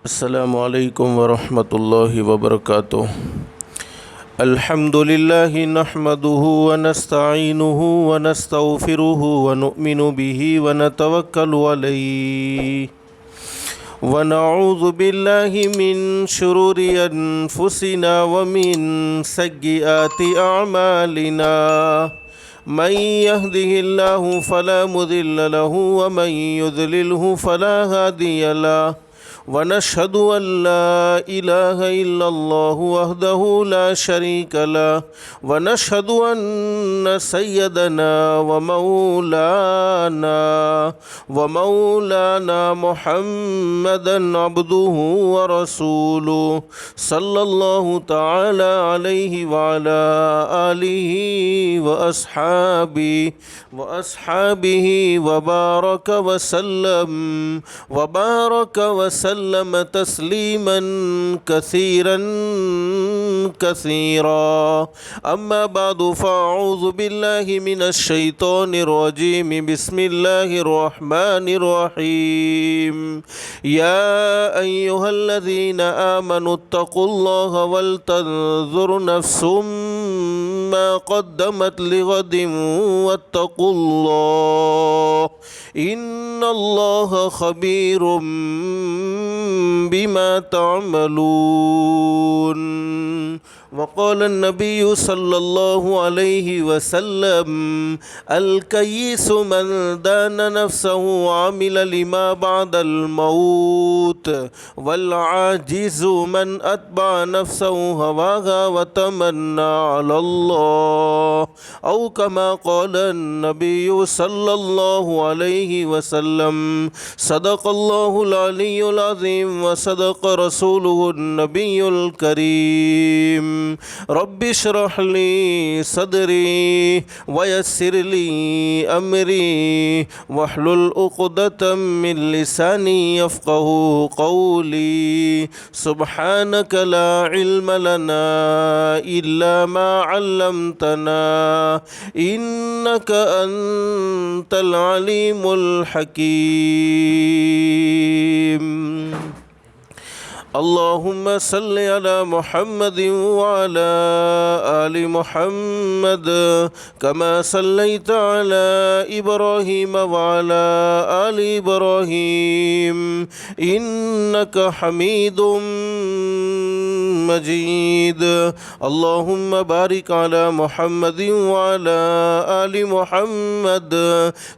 السلام علیکم ورحمۃ اللہ وبرکاتہ۔ الحمد للہ نحمده ونستعینه ونستغفره ونؤمن به ونتوکل علیہ ونعوذ باللہ من شرور انفسنا ومن سیئات اعمالنا من يهده الله فلا مضل له ومن يضلله فلا هادي له ونشهد أن لا إله إلا الله وحده لا شريك له ونشهد أن سيدنا ومولانا محمدا عبده ورسوله صلى الله تعالى عليه وعلى آله وأصحابه وبارك وسلم تسليما كثيرا أما بعد فأعوذ بالله من الشيطان الرجيم بسم الله الرحمن الرحيم يا أيها الذين آمنوا اتقوا الله ولتنظر نفس ما قدمت لغد واتقوا الله إن الله خبير بما تعملون۔ وقال النبي صلى الله عليه وسلم الكيس من دان نفسه وعمل لما بعد الموت والعاجز من أتبع نفسه هواها وتمنى على الله أو كما قال النبي صلى الله عليه وسلم صدق الله العلي العظيم وصدق رسوله النبي الكريم۔ رب اشرح لي صدري ويسر لي أمري واحلل عقدة من لساني يفقهوا قولي سبحانك لا علم لنا إلا ما علمتنا إنك أنت العليم الحكيم۔ اللهم صل على محمد وعلى آل محمد كما صليت على إبراهيم وعلى آل إبراهيم إنك حميد مجيد۔ اللهم بارك على محمد وعلى آل محمد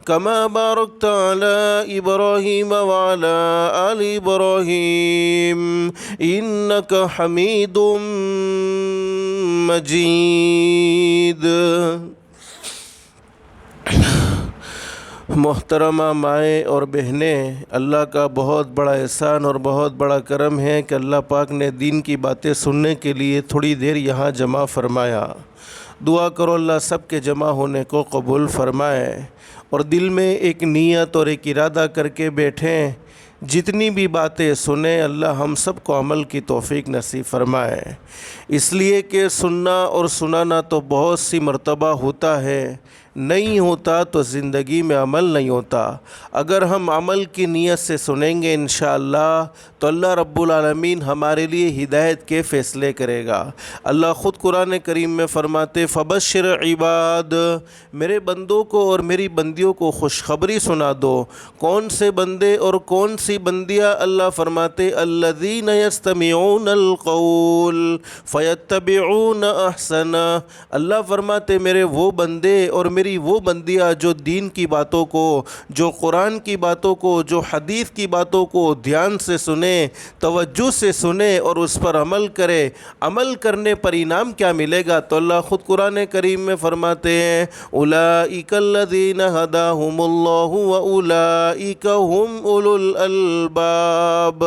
كما باركت على إبراهيم وعلى آل إبراهيم إنك حميد مجيد۔ محترمہ مائیں اور بہنیں، اللہ کا بہت بڑا احسان اور بہت بڑا کرم ہے کہ اللہ پاک نے دین کی باتیں سننے کے لیے تھوڑی دیر یہاں جمع فرمایا۔ دعا کرو اللہ سب کے جمع ہونے کو قبول فرمائے، اور دل میں ایک نیت اور ایک ارادہ کر کے بیٹھیں، جتنی بھی باتیں سنیں اللہ ہم سب کو عمل کی توفیق نصیب فرمائے۔ اس لیے کہ سننا اور سنانا تو بہت سی مرتبہ ہوتا ہے، نہیں ہوتا تو زندگی میں عمل نہیں ہوتا۔ اگر ہم عمل کی نیت سے سنیں گے انشاءاللہ تو اللہ رب العالمین ہمارے لیے ہدایت کے فیصلے کرے گا۔ اللہ خود قرآن کریم میں فرماتے فبشر عباد، میرے بندوں کو اور میری بندیوں کو خوشخبری سنا دو۔ کون سے بندے اور کون سی بندیاں؟ اللہ فرماتے الذین یستمعون القول فیتبعون احسنہ۔ اللہ فرماتے میرے وہ بندے اور میری وہ بندیاں جو دین کی باتوں کو، جو قرآن کی باتوں کو، جو حدیث کی باتوں کو دھیان سے سنیں، توجہ سے سنیں اور اس پر عمل کرے۔ عمل کرنے پر انعام کیا ملے گا؟ تو اللہ خود قرآن کریم میں فرماتے ہیں اولئک الذین ھداھم اللہ واولئک ھم اولو الالباب۔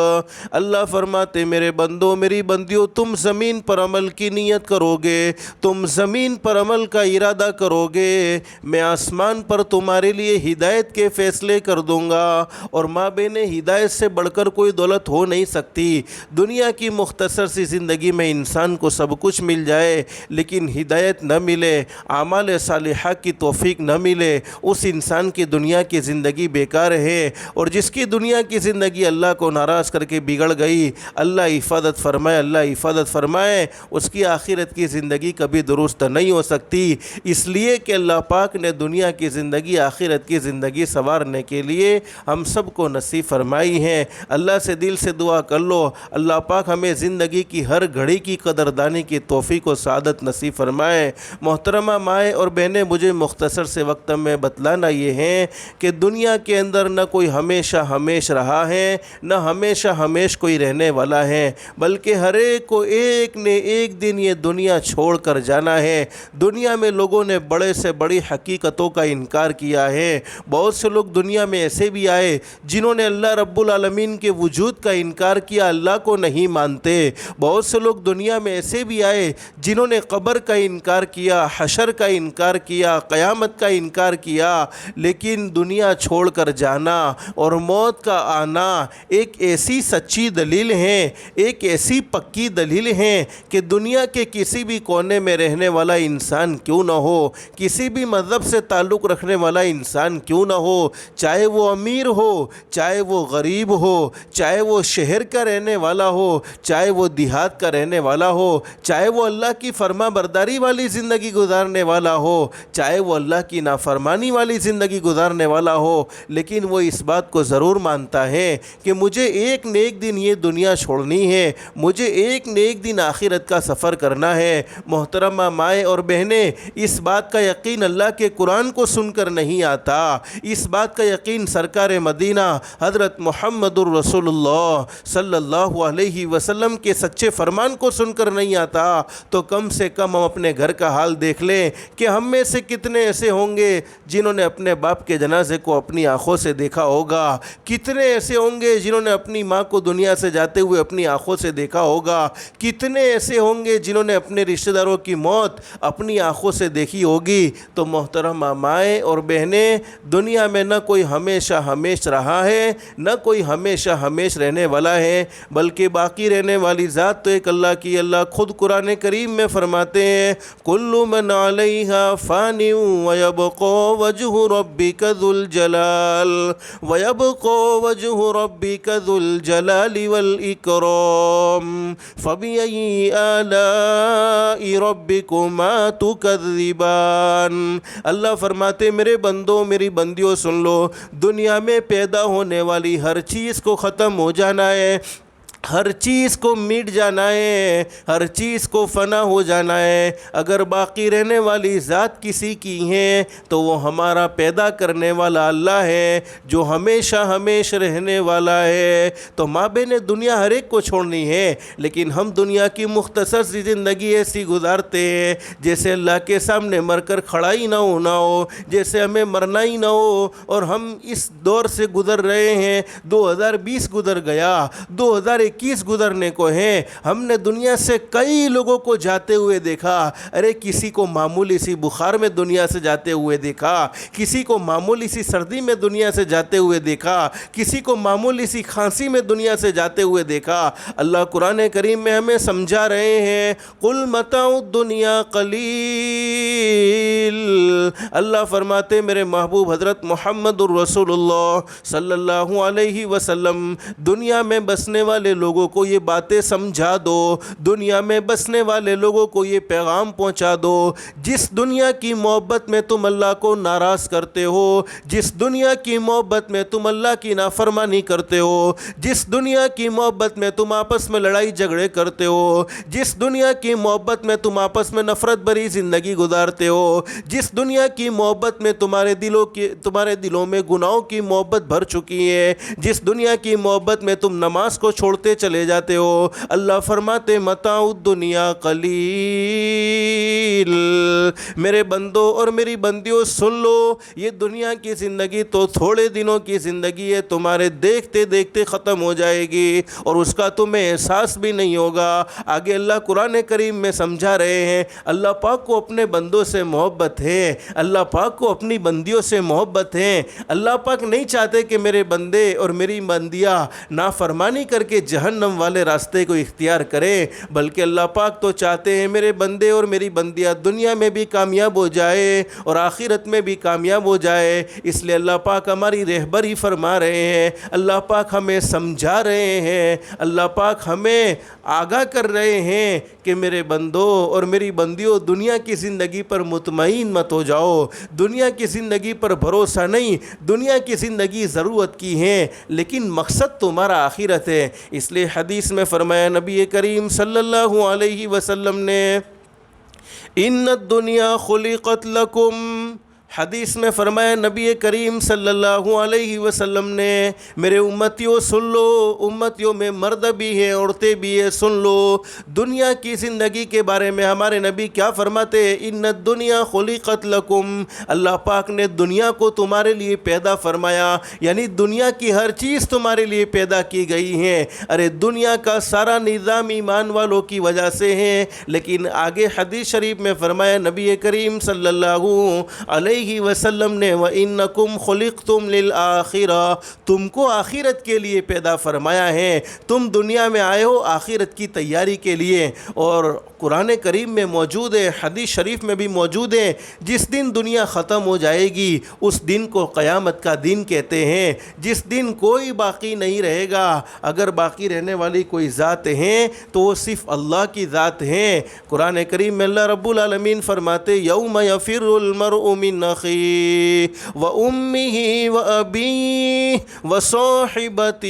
اللہ فرماتے میرے بندوں میری بندیوں تم زمین پر عمل کی نیت کرو گے، تم زمین پر عمل کا ارادہ کرو گے میں آسمان پر تمہارے لیے ہدایت کے فیصلے کر دوں گا، اور مابین ہدایت سے بڑھ کر کوئی دولت ہو نہیں سکتی۔ دنیا کی مختصر سی زندگی میں انسان کو سب کچھ مل جائے لیکن ہدایت نہ ملے، اعمال صالحہ کی توفیق نہ ملے، اس انسان کی دنیا کی زندگی بیکار ہے۔ اور جس کی دنیا کی زندگی اللہ کو ناراض کر کے بگڑ گئی، اللہ حفاظت فرمائے، اللہ حفاظت فرمائے، اس کی آخرت کی زندگی کبھی درست نہیں ہو سکتی۔ اس لیے کہ اللہ پاک نے دنیا کی زندگی آخرت کی زندگی سنوارنے کے لیے ہم سب کو نصیب فرمائی ہے۔ اللہ سے دل سے دعا کر لو، اللہ پاک ہمیں زندگی کی ہر گھڑی کی قدردانی کی توفیق و سعادت نصیب فرمائے۔ محترمہ مائیں اور بہنیں، مجھے مختصر سے وقت میں بتلانا یہ ہے کہ دنیا کے اندر نہ کوئی ہمیشہ ہمیش رہا ہے، نہ ہمیشہ ہمیش کوئی رہنے والا ہے، بلکہ ہر ایک کو ایک نے ایک دن یہ دنیا چھوڑ کر جانا ہے۔ دنیا میں لوگوں نے بڑے سے بڑی حقیقتوں کا انکار کیا ہے۔ بہت سے لوگ دنیا میں ایسے بھی آئے جنہوں نے اللہ رب العالمین کے وجود کا انکار کیا، اللہ کو نہیں مانتے۔ بہت سے لوگ دنیا میں ایسے بھی آئے جنہوں نے قبر کا انکار کیا، حشر کا انکار کیا، قیامت کا انکار کیا، لیکن دنیا چھوڑ کر جانا اور موت کا آنا ایک ایسی سچی دلیل ہے، ایک ایسی پکی دلیل ہے کہ دنیا کے کسی بھی کونے میں رہنے والا انسان کیوں نہ ہو، کسی بھی مذہب سے تعلق رکھنے والا انسان کیوں نہ ہو، چاہے وہ امیر ہو، چاہے وہ غریب ہو، چاہے وہ شہر کا رہنے والا ہو، چاہے وہ دیہات کا رہنے والا ہو، چاہے وہ اللہ کی فرما برداری والی زندگی گزارنے والا ہو، چاہے وہ اللہ کی نافرمانی والی زندگی گزارنے والا ہو، لیکن وہ اس بات کو ضرور مانتا ہے کہ مجھے ایک نہ ایک دن یہ دنیا چھوڑنی ہے، مجھے ایک نہ ایک دن آخرت کا سفر کرنا ہے۔ محترمہ مائیں اور بہنیں، اس بات کا یقین اللہ کے قرآن کو سن کر نہیں آتا، اس بات کا یقین سرکار مدینہ حضرت محمد الرسول اللہ صلی اللہ علیہ وسلم کے سچے فرمان کو سن کر نہیں آتا، تو کم سے کم ہم اپنے گھر کا حال دیکھ لیں کہ ہم میں سے کتنے ایسے ہوں گے جنہوں نے اپنے باپ کے جنازے کو اپنی آنکھوں سے دیکھا ہوگا، کتنے ایسے ہوں گے جنہوں نے اپنی ماں کو دنیا سے جاتے ہوئے اپنی آنکھوں سے دیکھا ہوگا، کتنے ایسے ہوں گے جنہوں نے اپنے رشتہ داروں کی موت اپنی آنکھوں سے دیکھی ہوگی۔ تو محترمہ مائیں اور بہنیں، دنیا میں نہ کوئی ہمیشہ ہمیش رہا ہے، نہ کوئی ہمیشہ ہمیش رہنے والا ہے، بلکہ باقی رہنے والی ذات تو ایک اللہ کی۔ اللہ خود قرآن کریم میں فرماتے ہیں کل من علیہا فان ویبقى وجہ ربک ذو الجلال ذو الجلال والاکرام فبأي آلاء ربکما تکذبان۔ اللہ فرماتے میرے بندوں، میری بندیوں سن لو، دنیا میں پیدا ہونے والی ہر چیز کو ختم ہو جانا ہے، ہر چیز کو مٹ جانا ہے، ہر چیز کو فنا ہو جانا ہے۔ اگر باقی رہنے والی ذات کسی کی ہے تو وہ ہمارا پیدا کرنے والا اللہ ہے جو ہمیشہ ہمیش رہنے والا ہے۔ تو مابین دنیا ہر ایک کو چھوڑنی ہے، لیکن ہم دنیا کی مختصر سی زندگی ایسی گزارتے ہیں جیسے اللہ کے سامنے مر کر کھڑا ہی نہ ہونا ہو، جیسے ہمیں مرنا ہی نہ ہو، اور ہم اس دور سے گزر رہے ہیں۔ 2020 گزر گیا، 2021 گزرنے کو ہے۔ ہم نے دنیا سے کئی لوگوں کو جاتے ہوئے دیکھا، ارے کسی کو معمولی سی بخار میں دنیا سے جاتے ہوئے دیکھا، کسی کو معمولی سی سردی میں دنیا سے جاتے ہوئے دیکھا، کسی کو معمولی سی کھانسی میں دنیا سے جاتے ہوئے دیکھا۔ اللہ قرآن کریم میں ہمیں سمجھا رہے ہیں قل متاع الدنیا قلیل۔ اللہ فرماتے میرے محبوب حضرت محمد الرسول اللہ صلی اللہ علیہ وسلم، دنیا میں بسنے والے لوگوں کو یہ باتیں سمجھا دو، دنیا میں بسنے والے لوگوں کو یہ پیغام پہنچا دو، جس دنیا کی محبت میں تم اللہ کو ناراض کرتے ہو، جس دنیا کی محبت میں تم اللہ کی نافرمانی کرتے ہو، جس دنیا کی محبت میں تم آپس میں لڑائی جھگڑے کرتے ہو، جس دنیا کی محبت میں تم آپس میں نفرت بھری زندگی گزارتے ہو، جس دنیا کی محبت میں تمہارے دلوں میں گناہوں کی محبت بھر چکی ہے، جس دنیا کی محبت میں تم نماز کو چھوڑتے بڑھتے چلے جاتے ہو۔ اللہ فرماتے متاع الدنیا قلیل، میرے بندوں اور میری بندیوں سن لو، یہ دنیا کی زندگی تو تھوڑے دنوں کی زندگی ہے، تمہارے دیکھتے دیکھتے ختم ہو جائے گی اور اس کا تمہیں احساس بھی نہیں ہوگا۔ آگے اللہ قرآن کریم میں سمجھا رہے ہیں، اللہ پاک کو اپنے بندوں سے محبت ہے، اللہ پاک کو اپنی بندیوں سے محبت ہے۔ اللہ پاک نہیں چاہتے کہ میرے بندے اور میری بندیاں نافرمانی کر کے جہنم والے راستے کو اختیار کریں، بلکہ اللہ پاک تو چاہتے ہیں میرے بندے اور میری بندیاں دنیا میں بھی کامیاب ہو جائے اور آخرت میں بھی کامیاب ہو جائے۔ اس لیے اللہ پاک ہماری رہبری فرما رہے ہیں، اللہ پاک ہمیں سمجھا رہے ہیں، اللہ پاک ہمیں آگاہ کر رہے ہیں کہ میرے بندوں اور میری بندیوں دنیا کی زندگی پر مطمئن مت ہو جاؤ، دنیا کی زندگی پر بھروسہ نہیں، دنیا کی زندگی ضرورت کی ہے لیکن مقصد تمہارا آخرت ہے۔ اس لیے حدیث میں فرمایا نبی کریم صلی اللہ علیہ وسلم نے ان الدنیا خلقت لکم، حدیث میں فرمایا نبی کریم صلی اللہ علیہ وسلم نے، میرے امتیوں سن لو، امتیوں میں مرد بھی ہیں عورتیں بھی ہیں، سن لو دنیا کی زندگی کے بارے میں ہمارے نبی کیا فرماتے ہیں، ان الدنیا خلقت لکم، اللہ پاک نے دنیا کو تمہارے لیے پیدا فرمایا، یعنی دنیا کی ہر چیز تمہارے لیے پیدا کی گئی ہے۔ ارے دنیا کا سارا نظام ایمان والوں کی وجہ سے ہے، لیکن آگے حدیث شریف میں فرمایا نبی کریم صلی اللہ علیہ وسلم نے وَإِنَّكُمْ خُلِقْتُمْ لِلْآخِرَةِ، تم کو آخرت کے لیے پیدا فرمایا ہے، تم دنیا میں آئے ہو آخرت کی تیاری کے لیے۔ اور قرآن کریم میں موجود ہے، حدیث شریف میں بھی موجود ہے، جس دن دنیا ختم ہو جائے گی اس دن کو قیامت کا دن کہتے ہیں، جس دن کوئی باقی نہیں رہے گا۔ اگر باقی رہنے والی کوئی ذات ہیں تو وہ صرف اللہ کی ذات ہیں۔ قرآن کریم میں اللہ رب العالمین فرماتے یوم یفر المرء من اخیہ وامہ وابیہ وصاحبتہ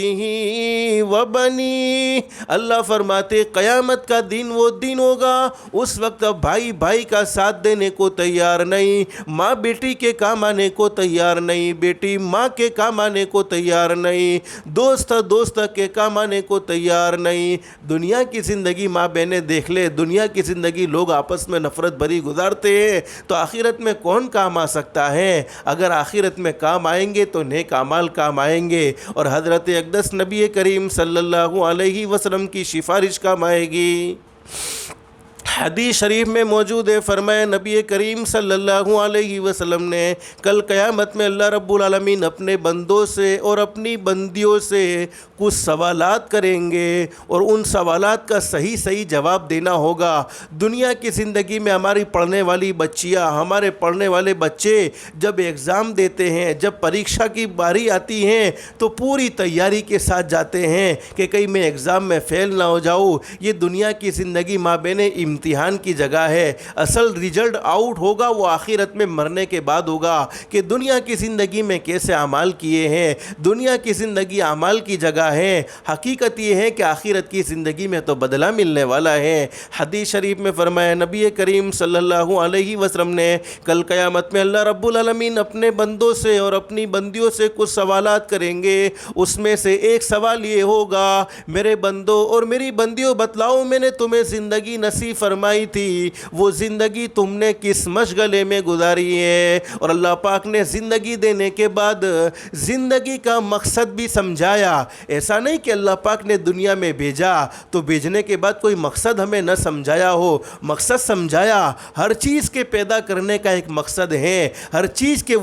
وبنیہ، اللہ فرماتے قیامت کا دن وہ دن ہوگا اس وقت بھائی بھائی کا ساتھ دینے کو تیار نہیں، ماں بیٹی کے کام آنے کو تیار نہیں، بیٹی ماں کے کام آنے کو تیار نہیں، دوست دوست کے کام آنے کو تیار نہیں۔ دنیا کی زندگی ماں بہنیں دیکھ لے، دنیا کی زندگی لوگ آپس میں نفرت بھری گزارتے ہیں، تو آخرت میں کون کام آ سکتا ہے؟ اگر آخرت میں کام آئیں گے تو نیک اعمال کام آئیں گے اور حضرت اقدس نبی کریم صلی اللہ علیہ وسلم کی سفارش کام آئے گی۔ حدیث شریف میں موجود ہے، فرمایا نبی کریم صلی اللہ علیہ وسلم نے کل قیامت میں اللہ رب العالمین اپنے بندوں سے اور اپنی بندیوں سے کچھ سوالات کریں گے اور ان سوالات کا صحیح جواب دینا ہوگا۔ دنیا کی زندگی میں ہماری پڑھنے والی بچیاں، ہمارے پڑھنے والے بچے جب ایگزام دیتے ہیں، جب پریکشا کی باری آتی ہیں تو پوری تیاری کے ساتھ جاتے ہیں کہ کہیں میں ایگزام میں فیل نہ ہو جاؤں۔ یہ دنیا کی زندگی ماں بہنیں امتحان کی جگہ ہے، اصل ریزلٹ آؤٹ ہوگا وہ آخرت میں مرنے کے بعد ہوگا کہ دنیا کی زندگی میں کیسے اعمال کیے ہیں۔ دنیا کی زندگی اعمال کی جگہ ہے، حقیقت یہ ہے کہ آخرت کی زندگی میں تو بدلہ ملنے والا ہے۔ حدیث شریف میں فرمایا نبی کریم صلی اللہ علیہ وسلم نے کل قیامت میں اللہ رب العالمین اپنے بندوں سے اور اپنی بندیوں سے کچھ سوالات کریں گے، اس میں سے ایک سوال یہ ہوگا، میرے بندوں اور میری بندیوں بتلاؤ میں نے تمہیں زندگی نصیب فرمائی تھی، وہ زندگی تم نے کس مشغلے میں گزاری ہے؟ اور اللہ پاک نے زندگی دینے کے بعد زندگی کا مقصد بھی سمجھایا۔ ایسا نہیں کہ اللہ پاک نے دنیا میں بھیجا تو بھیجنے کے بعد کوئی مقصد ہمیں نہ سمجھایا ہو، مقصد سمجھایا۔ ہر چیز کے پیدا کرنے کا ایک مقصد ہے، ہر چیز کے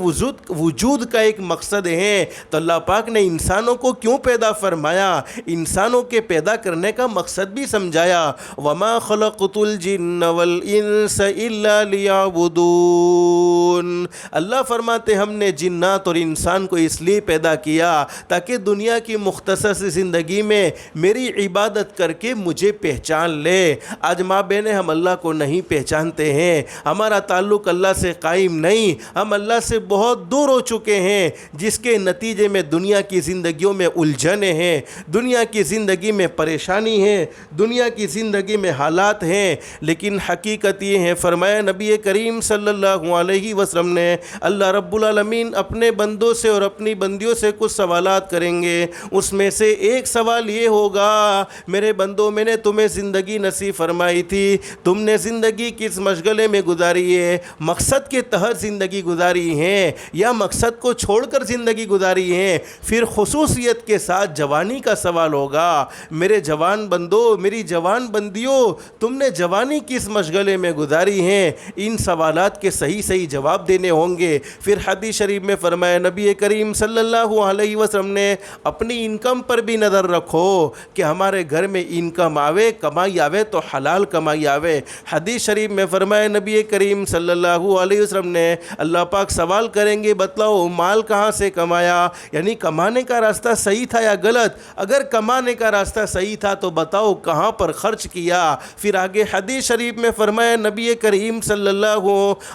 وجود کا ایک مقصد ہے۔ تو اللہ پاک نے انسانوں کو کیوں پیدا فرمایا؟ انسانوں کے پیدا کرنے کا مقصد بھی سمجھایا۔ وَمَا خَلَقْتُ الْجِنَّ وَالْإِنسَ إِلَّا لِيَعْبُدُونَ، اللہ فرماتے ہم نے جنات اور انسان کو اس لیے پیدا کیا تاکہ دنیا کی مختصر سی زندگی میں میری عبادت کر کے مجھے پہچان لے۔ آج ماں بہنیں ہم اللہ کو نہیں پہچانتے ہیں، ہمارا تعلق اللہ سے قائم نہیں، ہم اللہ سے بہت دور ہو چکے ہیں، جس کے نتیجے میں دنیا کی زندگیوں میں الجھنیں ہیں، دنیا کی زندگی میں پریشانی ہے، دنیا کی زندگی میں حالات ہیں لیکن حقیقت یہ ہے، فرمایا نبی کریم صلی اللہ علیہ وسلم نے، اللہ رب العالمین اپنے بندوں سے اور اپنی بندیوں سے کچھ سوالات کریں گے، اس میں سے ایک سوال یہ ہوگا، میرے بندوں میں نے تمہیں زندگی نصیب فرمائی تھی، تم نے زندگی کس مشغلے میں گزاری ہے؟ مقصد کے تحت زندگی گزاری ہے یا مقصد کو چھوڑ کر زندگی گزاری ہے؟ پھر خصوصیت کے ساتھ جوانی کا سوال ہوگا، میرے جوان بندوں، میری جوان بندیوں، تم نے جوانی کس مشغلے میں گزاری ہے؟ ان سوالات کے صحیح جواب دینے ہوں گے۔ پھر حدیث شریف میں فرمایا نبی کریم صلی اللہ علیہ وسلم نے، اپنی انکم پر بھی نظر رکھو کہ ہمارے گھر میں انکم آوے، کمائی آوے تو حلال کمائی آوے۔ حدیث شریف میں فرمایا نبی کریم صلی اللہ علیہ وسلم نے، اللہ پاک سوال کریں گے، بتلاؤ مال کہاں سے کمایا؟ یعنی کمانے کا راستہ صحیح تھا یا غلط؟ اگر کمانے کا راستہ صحیح تھا تو بتاؤ کہاں پر خرچ کیا؟ پھر آگے حدیث شریف میں فرمایا نبی کریم صلی اللہ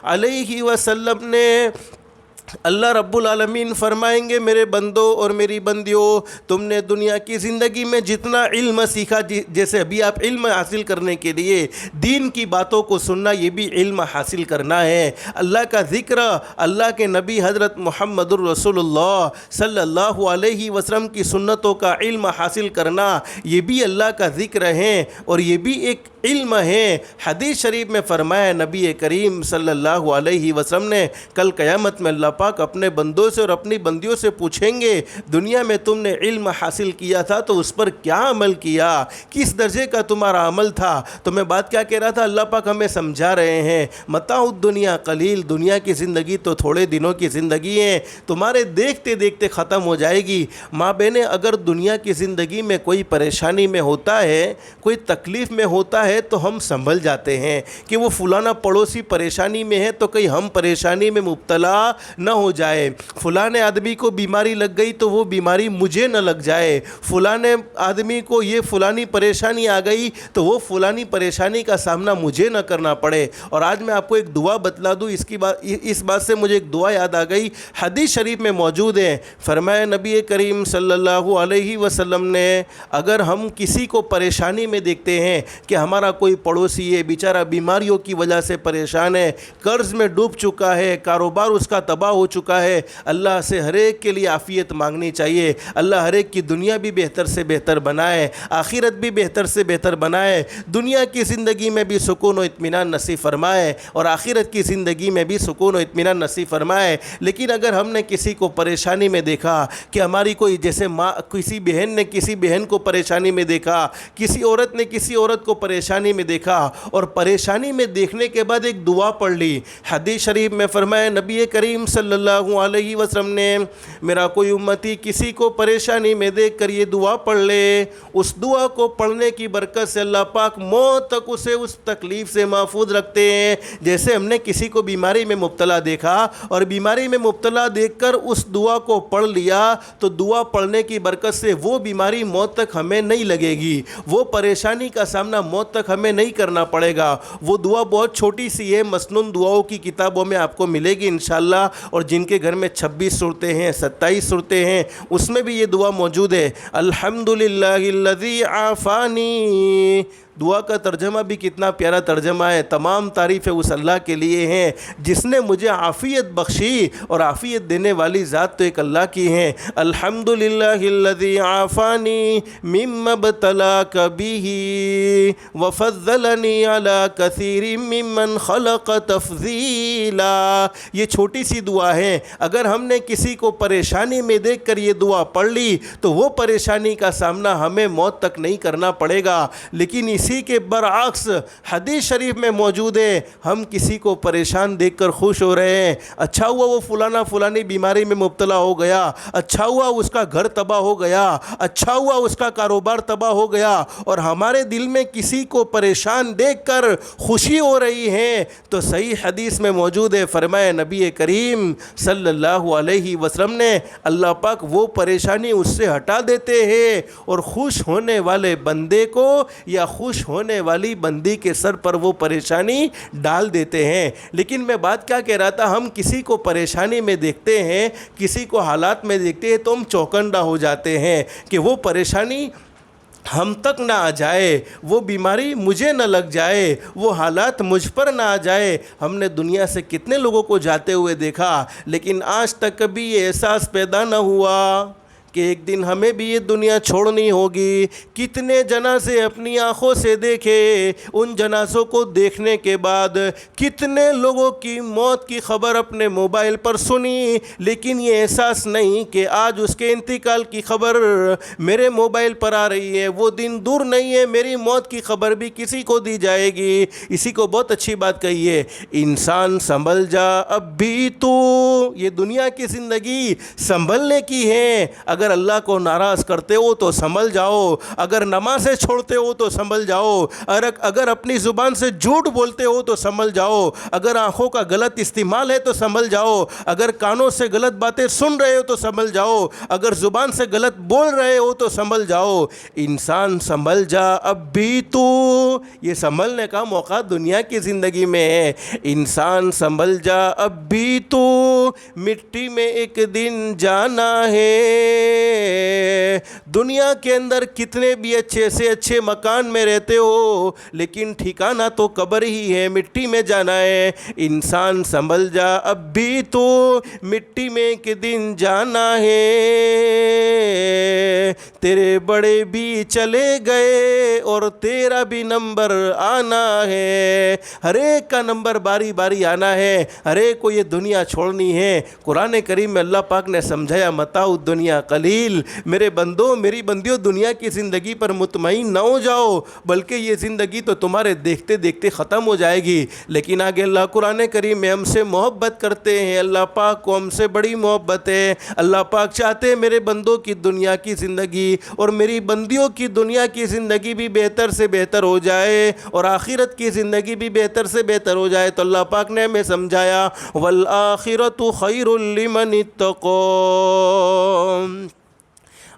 علیہ وسلم نے، اللہ رب العالمین فرمائیں گے، میرے بندوں اور میری بندیوں، تم نے دنیا کی زندگی میں جتنا علم سیکھا، جیسے ابھی آپ علم حاصل کرنے کے لیے دین کی باتوں کو سننا، یہ بھی علم حاصل کرنا ہے۔ اللہ کا ذکر، اللہ کے نبی حضرت محمد الرسول اللہ صلی اللہ علیہ وسلم کی سنتوں کا علم حاصل کرنا، یہ بھی اللہ کا ذکر ہے اور یہ بھی ایک علم ہے۔ حدیث شریف میں فرمایا نبی کریم صلی اللہ علیہ وسلم نے، کل قیامت میں اللہ پاک اپنے بندوں سے اور اپنی بندیوں سے پوچھیں گے، دنیا میں تم نے علم حاصل کیا تھا تو اس پر کیا عمل کیا؟ کس درجے کا تمہارا عمل تھا؟ تو میں بات کیا کہہ رہا تھا، اللہ پاک ہمیں سمجھا رہے ہیں، متاع الدنیا قلیل، دنیا کی زندگی تو تھوڑے دنوں کی زندگی ہے، تمہارے دیکھتے دیکھتے ختم ہو جائے گی۔ ماں بہنیں، اگر دنیا کی زندگی میں کوئی پریشانی میں ہوتا ہے، کوئی تکلیف میں ہوتا ہے تو ہم سنبھل جاتے ہیں کہ وہ فلانا پڑوسی پریشانی میں ہے تو کہیں ہم پریشانی میں مبتلا نہ ہو جائے، فلانے آدمی کو بیماری لگ گئی تو وہ بیماری مجھے نہ لگ جائے، فلانے آدمی کو یہ فلانی پریشانی آ گئی تو وہ فلانی پریشانی کا سامنا مجھے نہ کرنا پڑے۔ اور آج میں آپ کو ایک دعا بتلا دوں، اس بات سے مجھے ایک دعا یاد آ گئی، حدیث شریف میں موجود ہے، فرمایا نبی کریم صلی اللہ علیہ وسلم نے، اگر ہم کسی کو پریشانی میں دیکھتے ہیں کہ ہمارا کوئی پڑوسی ہے بیچارہ بیماریوں کی وجہ سے پریشان ہے، قرض میں ڈوب چکا ہے، کاروبار اس کا تباہ ہو چکا ہے، اللہ سے ہر ایک کے لیے عافیت مانگنی چاہیے، اللہ ہر ایک کی دنیا بھی بہتر سے بہتر بنائے، آخرت بھی بہتر سے بہتر بنائے، دنیا کی زندگی میں بھی سکون و اطمینان نصیب فرمائے اور آخرت کی زندگی میں بھی سکون و اطمینان نصیب فرمائے۔ لیکن اگر ہم نے کسی کو پریشانی میں دیکھا کہ ہماری کوئی، جیسے ماں، کسی بہن نے کسی بہن کو پریشانی میں دیکھا، کسی عورت نے کسی عورت کو پریشانی میں دیکھا اور پریشانی میں دیکھنے کے بعد ایک دعا پڑھ لی، حدیث شریف میں فرمایا نبی کریم صلی اللہ علیہ وسلم نے، میرا کوئی امتی کسی کو پریشانی میں دیکھ کر یہ دعا پڑھ لے، اس دعا کو پڑھنے کی برکت سے اللہ پاک موت تک اسے اس تکلیف سے محفوظ رکھتے ہیں۔ جیسے ہم نے کسی کو بیماری میں مبتلا دیکھا اور بیماری میں مبتلا دیکھ کر اس دعا کو پڑھ لیا تو دعا پڑھنے کی برکت سے وہ بیماری موت تک ہمیں نہیں لگے گی، وہ پریشانی کا سامنا موت تک ہمیں نہیں کرنا پڑے گا۔ وہ دعا بہت چھوٹی سی ہے، مسنون دعاؤں کی کتابوں میں آپ کو ملے گی انشاءاللہ، اور جن کے گھر میں 26 صورتیں ہیں، 27 صورتیں ہیں، اس میں بھی یہ دعا موجود ہے، الحمدللہ الذی عافانی۔ دعا کا ترجمہ بھی کتنا پیارا ترجمہ ہے، تمام تعریفیں اس اللہ کے لیے ہیں جس نے مجھے عافیت بخشی، اور عافیت دینے والی ذات تو ایک اللہ کی ہیں۔ الحمدللہ الذی عافانی مما ابتلاک بہ وفضلنی علی کثیر ممن خلق تفضیلا۔ یہ چھوٹی سی دعا ہے، اگر ہم نے کسی کو پریشانی میں دیکھ کر یہ دعا پڑھ لی تو وہ پریشانی کا سامنا ہمیں موت تک نہیں کرنا پڑے گا۔ لیکن اسی کے برعکس حدیث شریف میں موجود ہے، ہم کسی کو پریشان دیکھ کر خوش ہو رہے ہیں، اچھا ہوا وہ فلانی بیماری میں مبتلا ہو گیا، اچھا ہوا اس کا گھر تباہ ہو گیا، اچھا ہوا اس کا کاروبار تباہ ہو گیا، اور ہمارے دل میں کسی کو پریشان دیکھ کر خوشی ہو رہی ہے تو صحیح حدیث میں موجود ہے، فرمایا نبی کریم صلی اللہ علیہ وسلم نے، اللہ پاک وہ پریشانی اس سے ہٹا دیتے ہیں اور خوش ہونے والے بندے کو یا خوش ہونے والی بندی کے سر پر وہ پریشانی ڈال دیتے ہیں۔ لیکن میں بات کیا کہہ رہا تھا، ہم کسی کو پریشانی میں دیکھتے ہیں، کسی کو حالات میں دیکھتے ہیں تو ہم چوکنڈا ہو جاتے ہیں کہ وہ پریشانی ہم تک نہ آ جائے، وہ بیماری مجھے نہ لگ جائے، وہ حالات مجھ پر نہ آ جائے۔ ہم نے دنیا سے کتنے لوگوں کو جاتے ہوئے دیکھا، لیکن آج تک کبھی یہ احساس پیدا نہ ہوا کہ ایک دن ہمیں بھی یہ دنیا چھوڑنی ہوگی۔ کتنے جنازے اپنی آنکھوں سے دیکھے، ان جنازوں کو دیکھنے کے بعد کتنے لوگوں کی موت کی خبر اپنے موبائل پر سنی، لیکن یہ احساس نہیں کہ آج اس کے انتقال کی خبر میرے موبائل پر آ رہی ہے۔ وہ دن دور نہیں ہے، میری موت کی خبر بھی کسی کو دی جائے گی۔ اسی کو بہت اچھی بات کہی ہے، انسان سنبھل جا اب بھی تو، یہ دنیا کی زندگی سنبھلنے کی ہے۔ اگر اللہ کو ناراض کرتے ہو تو سنبھل جاؤ، اگر نمازیں چھوڑتے ہو تو سنبھل جاؤ، اگر اپنی زبان سے جھوٹ بولتے ہو تو سنبھل جاؤ، اگر آنکھوں کا غلط استعمال ہے تو سنبھل جاؤ، اگر کانوں سے غلط باتیں سن رہے ہو تو سنبھل جاؤ، اگر زبان سے غلط بول رہے ہو تو سنبھل جاؤ۔ انسان سنبھل جا اب بھی تو، یہ سنبھلنے کا موقع دنیا کی زندگی میں ہے۔ انسان سنبھل جا اب بھی تو، مٹی میں ایک دن جانا ہے۔ دنیا کے اندر کتنے بھی اچھے سے اچھے مکان میں رہتے ہو، لیکن ٹھکانہ تو قبر ہی ہے، مٹی میں جانا ہے۔ انسان سنبھل جا اب بھی تو، مٹی میں ایک دن جانا ہے۔ تیرے بڑے بھی چلے گئے اور تیرا بھی نمبر آنا ہے، ہر ایک کا نمبر باری باری آنا ہے، ہر ایک کو یہ دنیا چھوڑنی ہے۔ قرآن کریم میں اللہ پاک نے سمجھایا متاع الدنیا قلیل، میرے بندوں میری بندیوں دنیا کی زندگی پر مطمئن نہ ہو جاؤ، بلکہ یہ زندگی تو تمہارے دیکھتے دیکھتے ختم ہو جائے گی۔ لیکن آگے اللہ قرآن کریم میں ہم سے محبت کرتے ہیں، اللہ پاک کو ہم سے بڑی محبت ہے۔ اللہ پاک چاہتے ہیں میرے بندوں کی دنیا کی زندگی اور میری بندیوں کی دنیا کی زندگی بھی بہتر سے بہتر ہو جائے اور آخرت کی زندگی بھی بہتر سے بہتر ہو جائے۔ تو اللہ پاک نے ہمیں سمجھایا وَالْآخِرَةُ خَيْرٌ لِمَنِ اتَّقَىٰ۔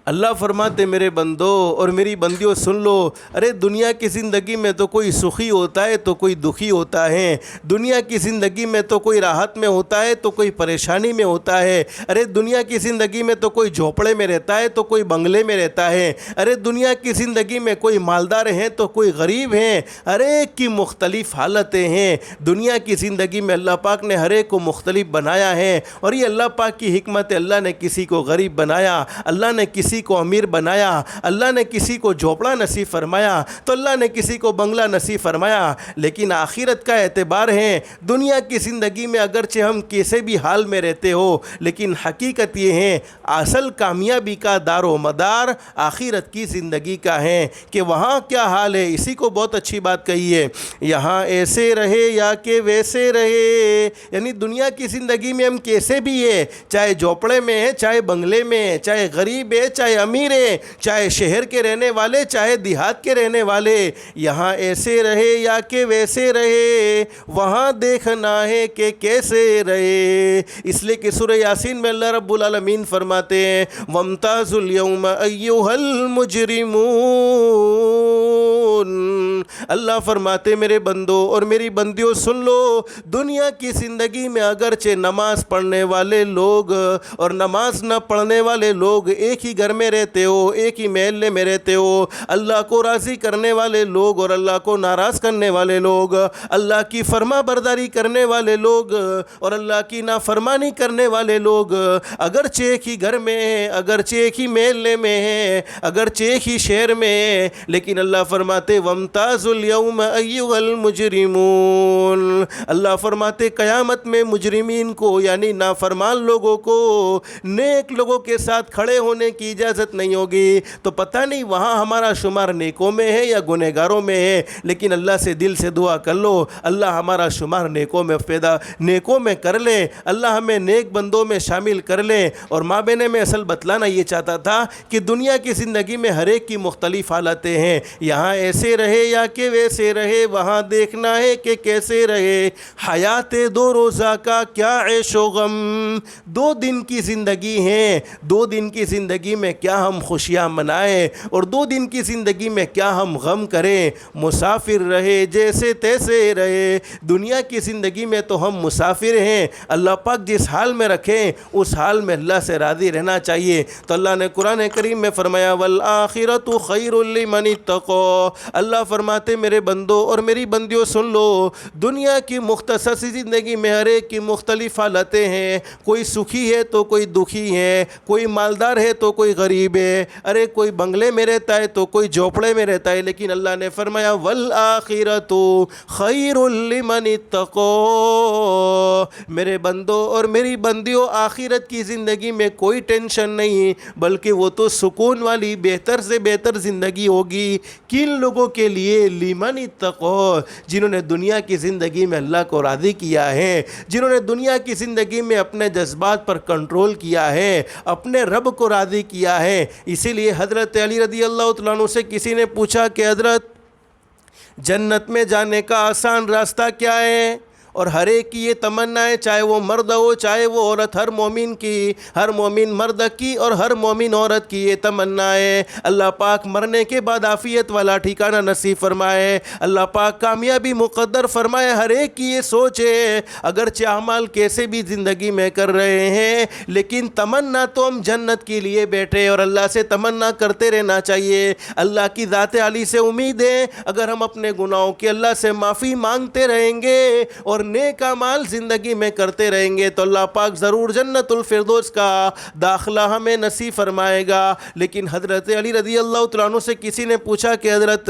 اللہ فرماتے میرے بندو اور میری بندیوں سن لو، ارے دنیا کی زندگی میں تو کوئی سخی ہوتا ہے تو کوئی دکھی ہوتا ہے، دنیا کی زندگی میں تو کوئی راحت میں ہوتا ہے تو کوئی پریشانی میں ہوتا ہے، ارے دنیا کی زندگی میں تو کوئی جھوپڑے میں رہتا ہے تو کوئی بنگلے میں رہتا ہے، ارے دنیا کی زندگی میں کوئی مالدار ہیں تو کوئی غریب ہیں، ہر ایک کی مختلف حالتیں ہیں۔ دنیا کی زندگی میں اللہ پاک نے ہر ایک کو مختلف بنایا ہے، اور یہ اللہ پاک کی حکمت ہے۔ اللہ نے کسی کو غریب بنایا، اللہ نے کسی کو امیر بنایا، اللہ نے کسی کو جھوپڑا نصیب فرمایا، تو اللہ نے کسی کو بنگلہ نصیب فرمایا۔ لیکن آخرت کا اعتبار ہے، دنیا کی زندگی میں اگرچہ ہم کیسے بھی حال میں رہتے ہو، لیکن حقیقت یہ ہے اصل کامیابی کا دار و مدار آخرت کی زندگی کا ہے کہ وہاں کیا حال ہے۔ اسی کو بہت اچھی بات کہی ہے، یہاں ایسے رہے یا کہ ویسے رہے، یعنی دنیا کی زندگی میں ہم کیسے بھی ہیں، چاہے جھوپڑے میں ہیں، چاہے بنگلے میں ہیں، چاہے غریب ہے، چاہے امیر ہیں، چاہے شہر کے رہنے والے، چاہے دیہات کے رہنے والے، یہاں ایسے رہے یا کہ ویسے رہے، وہاں دیکھنا ہے کہ کیسے رہے۔ اس لیے کہ سورہ یاسین میں اللہ رب العالمین فرماتے ہیں وَامْتَازُوا الْيَوْمَ أَيُّهَا الْمُجْرِمُونَ۔ اللہ فرماتے میرے بندو اور میری بندیوں سن لو، دنیا کی زندگی میں اگرچہ نماز پڑھنے والے لوگ اور نماز نہ پڑھنے والے لوگ ایک ہی گھر میں رہتے ہو، ایک ہی محلے میں رہتے ہو، اللہ کو راضی کرنے والے لوگ اور اللہ کو ناراض کرنے والے لوگ، اللہ کی فرما برداری کرنے والے لوگ اور اللہ کی نافرمانی کرنے والے لوگ اگرچہ ایک ہی گھر میں ہیں، اگرچہ ایک ہی محلے میں ہیں، اگرچہ ایک ہی شہر میں ہیں، لیکن اللہ فرماتے وَامْتَازُوا الْيَوْمَ أَيُّهَا الْمُجْرِمُونَ۔ اللہ فرماتے قیامت میں مجرمین کو یعنی نافرمان لوگوں کو نیک لوگوں کے ساتھ کھڑے ہونے کی اجازت نہیں ہوگی۔ تو پتہ نہیں وہاں ہمارا شمار نیکوں میں ہے یا گنہگاروں میں ہے، لیکن اللہ سے دل سے دعا کر لو اللہ ہمارا شمار نیکوں میں کر لے، اللہ ہمیں نیک بندوں میں شامل کر لے۔ اور ماں بہن میں اصل بتلانا یہ چاہتا تھا کہ دنیا کی زندگی میں ہر ایک کی مختلف حالتیں ہیں، یہاں ایسے رہے یا کہ ویسے رہے، وہاں دیکھنا ہے کہ کیسے رہے۔ حیات دو روزہ کا کیا عیش و غم، 2 دن کی زندگی ہے، 2 دن کی زندگی میں کیا ہم خوشیاں منائیں اور 2 دن کی زندگی میں کیا ہم غم کریں۔ مسافر رہے جیسے تیسے رہے، دنیا کی زندگی میں تو ہم مسافر ہیں، اللہ پاک جس حال میں رکھیں اس حال میں اللہ سے راضی رہنا چاہیے۔ تو اللہ نے قرآن کریم میں فرمایا والآخرۃ خیر لمن اتقوا، اللہ فرماتے میرے بندوں اور میری بندیوں سن لو، دنیا کی مختصر سی زندگی میں ہر ایک کی مختلف حالتیں ہیں، کوئی سکھی ہے تو کوئی دکھی ہے، کوئی مالدار ہے تو کوئی غریب ہے، ارے کوئی بنگلے میں رہتا ہے تو کوئی جھوپڑے میں رہتا ہے، لیکن اللہ نے فرمایا والآخرۃ خیر لمن اتقوا، میرے بندوں اور میری بندیوں آخرت کی زندگی میں کوئی ٹینشن نہیں، بلکہ وہ تو سکون والی بہتر سے بہتر زندگی ہوگی۔ کن لوگوں کے لیے؟ لمن اتقوا، جنہوں نے دنیا کی زندگی میں اللہ کو راضی کیا ہے، جنہوں نے دنیا کی زندگی میں اپنے جذبات پر کنٹرول کیا ہے، اپنے رب کو راضی کیا ہے۔ اسی لیے حضرت علی رضی اللہ تعالیٰ عنہ سے کسی نے پوچھا کہ حضرت جنت میں جانے کا آسان راستہ کیا ہے؟ اور ہر ایک کی یہ تمنا ہے، چاہے وہ مرد ہو چاہے وہ عورت، ہر مومن کی، ہر مومن مرد کی اور ہر مومن عورت کی یہ تمنا ہے، اللہ پاک مرنے کے بعد عافیت والا ٹھکانہ نصیب فرمائے، اللہ پاک کامیابی مقدر فرمائے۔ ہر ایک کی یہ سوچ ہے، اگرچہ اعمال کیسے بھی زندگی میں کر رہے ہیں لیکن تمنا تو ہم جنت کے لیے بیٹھے، اور اللہ سے تمنا کرتے رہنا چاہیے۔ اللہ کی ذات عالی سے امید ہے اگر ہم اپنے گناہوں کی اللہ سے معافی مانگتے رہیں گے اور نیک اعمال زندگی میں کرتے رہیں گے تو اللہ پاک ضرور جنت الفردوس کا داخلہ ہمیں نصیب فرمائے گا۔ لیکن حضرت علی رضی اللہ تعالیٰ عنہ سے کسی نے پوچھا کہ حضرت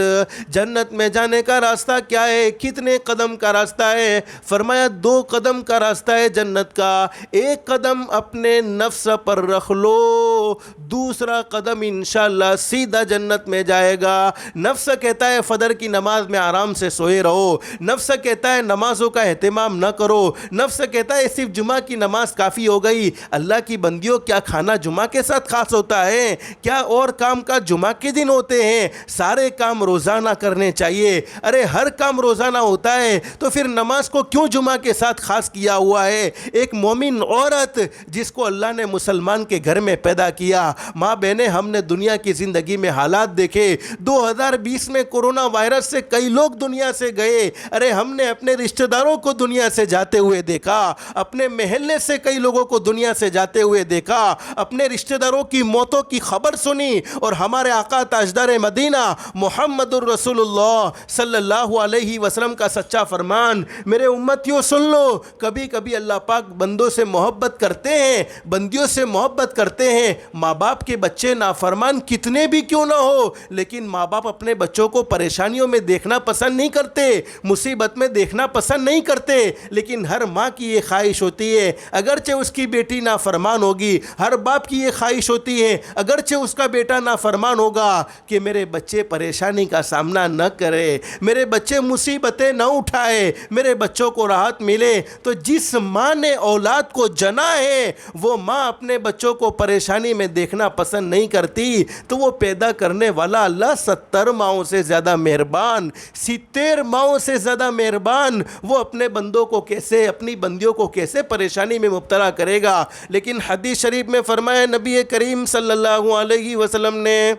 جنت میں جانے کا راستہ کیا ہے، کتنے قدم کا راستہ ہے؟ فرمایا 2 قدم کا راستہ ہے جنت کا، 1 قدم اپنے نفس پر رکھ لو، دوسرا قدم انشاءاللہ سیدھا جنت میں جائے گا۔ نفس کہتا ہے فجر کی نماز میں آرام سے سوئے رہو، نفس کہتا ہے نمازوں کا اہتمام نہ کرو، نفس کہتا ہے صرف جمعہ کی نماز کافی ہو گئی۔ اللہ کی بندیوں، کیا کھانا جمعہ کے ساتھ خاص ہوتا ہے؟ کیا اور کام کا جمعہ کے دن ہوتے ہیں؟ سارے کام روزانہ کرنے چاہیے۔ ارے ہر کام روزانہ ہوتا ہے تو پھر نماز کو کیوں جمعہ کے ساتھ خاص کیا ہوا ہے؟ ایک مومن عورت جس کو اللہ نے مسلمان کے گھر میں پیدا کیا، ماں بہنیں، ہم نے دنیا کی زندگی میں حالات دیکھے، 2020 میں کورونا وائرس سے کئی لوگ دنیا سے گئے، ارے ہم نے اپنے رشتہ داروں کو دنیا سے جاتے ہوئے دیکھا، اپنے محلے سے کئی لوگوں کو دنیا سے جاتے ہوئے دیکھا، اپنے رشتہ داروں کی موتوں کی خبر سنی، اور ہمارے آقا تاجدار مدینہ محمد الرسول اللہ صلی اللہ علیہ وسلم کا سچا فرمان، میرے امتیوں سن لو، کبھی کبھی اللہ پاک بندوں سے محبت کرتے ہیں، بندیوں سے محبت کرتے ہیں۔ ماں باپ کے بچے نافرمان کتنے بھی کیوں نہ ہو، لیکن ماں باپ اپنے بچوں کو پریشانیوں میں دیکھنا پسند نہیں کرتے، مصیبت میں دیکھنا پسند نہیں کرتے، لیکن ہر ماں کی یہ خواہش ہوتی ہے اگرچہ اس کی بیٹی نافرمان ہوگی، ہر باپ کی یہ خواہش ہوتی ہے اگرچہ اس کا بیٹا نافرمان ہوگا کہ میرے بچے پریشانی کا سامنا نہ کرے، میرے بچے مصیبتیں نہ اٹھائے، میرے بچوں کو راحت ملے۔ تو جس ماں نے اولاد کو جنا ہے وہ ماں اپنے بچوں کو پریشانی میں دیکھنا پسند نہیں کرتی، تو وہ پیدا کرنے والا اللہ 70 ماؤں سے زیادہ مہربان، 70 ماؤں سے زیادہ مہربان، وہ اپنے بندوں کو کیسے، اپنی بندیوں کو کیسے پریشانی میں مبتلا کرے گا؟ لیکن حدیث شریف میں فرمایا نبی کریم صلی اللہ علیہ وسلم نے،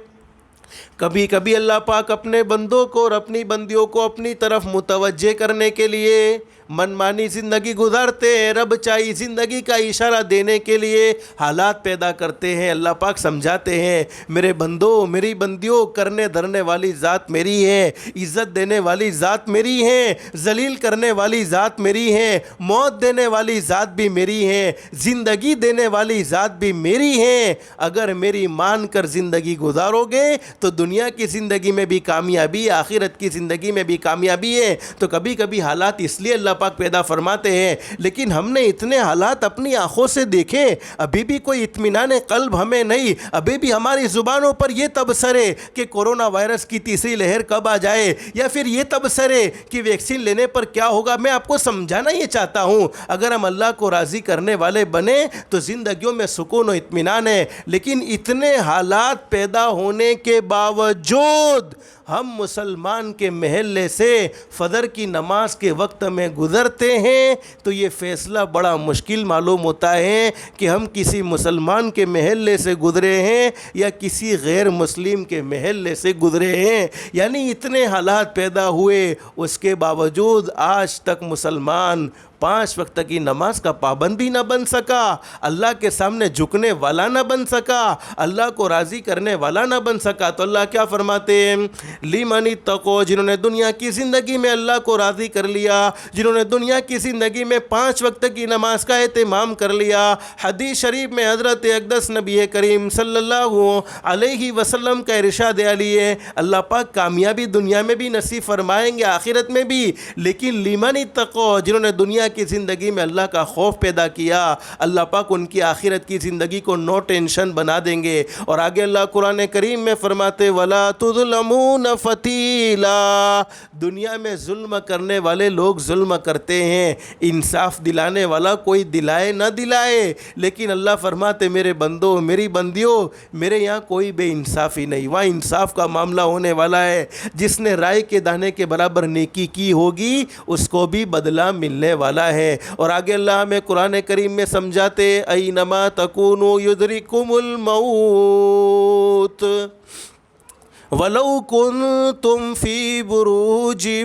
کبھی کبھی اللہ پاک اپنے بندوں کو اور اپنی بندیوں کو اپنی طرف متوجہ کرنے کے لیے من مانی زندگی گزارتے ہیں، رب چاہی زندگی کا اشارہ دینے کے لیے حالات پیدا کرتے ہیں۔ اللہ پاک سمجھاتے ہیں میرے بندوں، میری بندیوں، کرنے دھرنے والی ذات میری ہے، عزت دینے والی ذات میری ہے، ذلیل کرنے والی ذات میری ہے، موت دینے والی ذات بھی میری ہے، زندگی دینے والی ذات بھی میری ہے۔ اگر میری مان کر زندگی گزارو گے تو دنیا کی زندگی میں بھی کامیابی، آخرت کی زندگی میں بھی کامیابی ہے۔ تو کبھی کبھی حالات اس لیے اللہ پاک پیدا فرماتے ہیں، لیکن ہم نے اتنے حالات اپنی آنکھوں سے دیکھے، ابھی بھی کوئی اطمینان قلب ہمیں نہیں، ابھی بھی ہماری زبانوں پر یہ تبصر ہے کہ کورونا وائرس کی تیسری لہر کب آ جائے، یا پھر یہ تبصر ہے کہ ویکسین لینے پر کیا ہوگا۔ میں آپ کو سمجھانا یہ چاہتا ہوں، اگر ہم اللہ کو راضی کرنے والے بنے تو زندگیوں میں سکون و اطمینان ہے، لیکن اتنے حالات پیدا ہونے کے باوجود باوجود ہم مسلمان کے محلے سے فجر کی نماز کے وقت میں گزرتے ہیں تو یہ فیصلہ بڑا مشکل معلوم ہوتا ہے کہ ہم کسی مسلمان کے محلے سے گزرے ہیں یا کسی غیر مسلم کے محلے سے گزرے ہیں. یعنی اتنے حالات پیدا ہوئے، اس کے باوجود آج تک مسلمان 5 وقت کی نماز کا پابندی نہ بن سکا، اللہ کے سامنے جھکنے والا نہ بن سکا، اللہ کو راضی کرنے والا نہ بن سکا. تو اللہ کیا فرماتے ہیں؟ لمن اتقوا، جنہوں نے دنیا کی زندگی میں اللہ کو راضی کر لیا، جنہوں نے دنیا کی زندگی میں 5 وقت کی نماز کا اہتمام کر لیا. حدیث شریف میں حضرت اقدس نبی کریم صلی اللہ علیہ وسلم کا ارشاد علی ہے، اللہ پاک کامیابی دنیا میں بھی نصیب فرمائیں گے، آخرت میں بھی. لیکن لمن اتقوا، جنہوں نے دنیا کی زندگی میں اللہ کا خوف پیدا کیا، اللہ پاک ان کی آخرت کی زندگی کو نو ٹینشن بنا دیں گے. اور آگے اللہ قرآن کریم میں فرماتے وَلَا تُظْلَمُونَ فَتِيلًا، دنیا میں ظلم کرنے والے لوگ ظلم کرتے ہیں، انصاف دلانے والا کوئی دلائے نہ دلائے، لیکن اللہ فرماتے میرے بندوں میری بندیوں میرے یہاں کوئی بے انصافی نہیں، وہاں انصاف کا معاملہ ہونے والا ہے. جس نے رائے کے دانے کے برابر نیکی کی ہوگی اس کو بھی بدلہ ملنے والا ہے. اور آگے اللہ ہمیں قرآن کریم میں سمجھاتے اینما تکونوا یدرککم الموت وَلَوْ كُنْتُمْ فِي بُرُوجٍ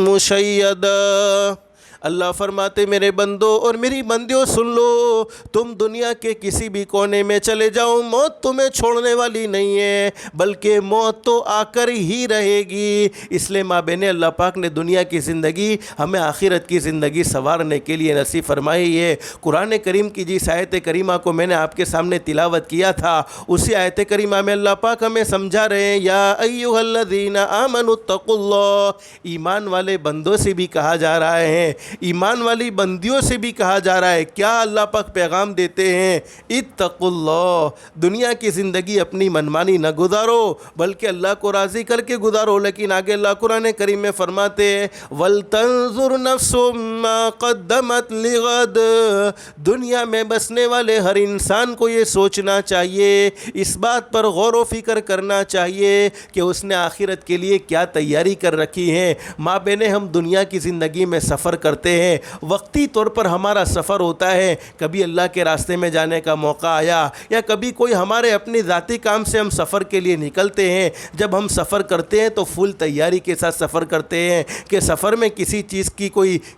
مُشَيَّدَةٍ. اللہ فرماتے میرے بندوں اور میری بندیوں سن لو، تم دنیا کے کسی بھی کونے میں چلے جاؤ، موت تمہیں چھوڑنے والی نہیں ہے، بلکہ موت تو آ کر ہی رہے گی. اس لیے مابین اللہ پاک نے دنیا کی زندگی ہمیں آخرت کی زندگی سنوارنے کے لیے نصیب فرمائی ہے. قرآن کریم کی جس آیت کریمہ کو میں نے آپ کے سامنے تلاوت کیا تھا، اسی آیت کریمہ میں اللہ پاک ہمیں سمجھا رہے ہیں یا ایھا الذین آمنوا اتقوا اللہ. ایمان والے بندوں سے بھی کہا جا رہا ہے، ایمان والی بندیوں سے بھی کہا جا رہا ہے. کیا اللہ پاک پیغام دیتے ہیں؟ اتقوا اللہ. دنیا کی زندگی اپنی منمانی نہ گزارو بلکہ اللہ کو راضی کر کے گزارو. لیکن آگے اللہ قرآن کریم میں فرماتے ہیں وَلْتَنظُرْ نَفْسٌ مَّا قَدَّمَتْ لِغَدٍ. دنیا میں بسنے والے ہر انسان کو یہ سوچنا چاہیے، اس بات پر غور و فکر کرنا چاہیے کہ اس نے آخرت کے لیے کیا تیاری کر رکھی ہے. ماں بہنیں ہم دنیا کی زندگی میں سفر کرتے ہیں، وقتی طور پر ہمارا سفر ہوتا ہے، کبھی اللہ کے راستے میں جانے کا موقع آیا یا کبھی کوئی ہمارے اپنی ذاتی کام سے ہم سفر کے لیے نکلتے ہیں. جب ہم سفر کرتے ہیں تو فل تیاری کے ساتھ سفر کرتے ہیں کہ سفر میں کسی چیز کی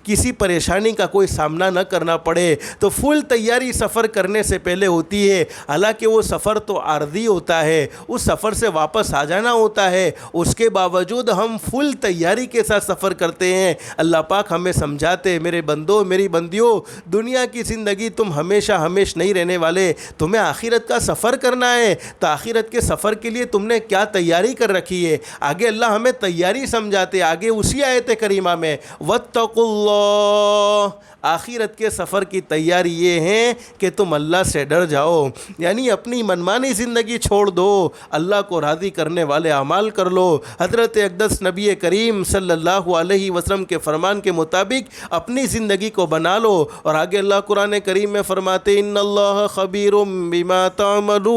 کسی پریشانی کا کوئی سامنا نہ کرنا پڑے. تو فل تیاری سفر کرنے سے پہلے ہوتی ہے، حالانکہ وہ سفر تو عارضی ہوتا ہے، اس سفر سے واپس آ جانا ہوتا ہے، اس کے باوجود ہم فل تیاری کے ساتھ سفر کرتے ہیں. اللہ پاک ہمیں سمجھاتے میرے بندوں میری بندیوں دنیا کی زندگی تم ہمیشہ نہیں رہنے والے، تمہیں آخرت کا سفر کرنا ہے. تو آخرت کے سفر کے لیے تم نے کیا تیاری کر رکھی ہے؟ آگے اللہ ہمیں تیاری سمجھاتے. آگے اسی آیت کریمہ میں وَاتَّقُوا اللَّهَ، آخرت کے سفر کی تیاری یہ ہے کہ تم اللہ سے ڈر جاؤ، یعنی اپنی منمانی زندگی چھوڑ دو، اللہ کو راضی کرنے والے اعمال کر لو. حضرت اقدس نبی کریم صلی اللہ علیہ وسلم کے فرمان کے مطابق اپنی زندگی کو بنا لو. اور آگے اللہ قرآن کریم میں فرماتے ان اللہ خبیر بما تعملون.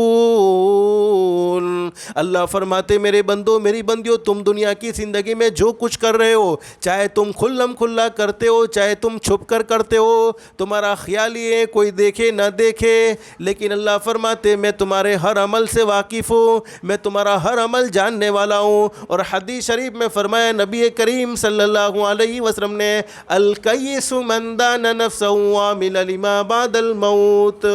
اللہ فرماتے میرے بندوں میری بندیوں تم دنیا کی زندگی میں جو کچھ کر رہے ہو، چاہے تم کھلم کھلا کرتے ہو چاہے تم چھپ کر کرتے ہو، تمہارا خیال یہ ہے کوئی دیکھے نہ دیکھے، لیکن اللہ فرماتے میں تمہارے ہر عمل سے واقف ہوں، میں تمہارا ہر عمل جاننے والا ہوں. اور حدیث شریف میں فرمایا نبی کریم صلی اللہ علیہ وسلم نے الکیس من دان نفسہ وعمل لما بعد الموت.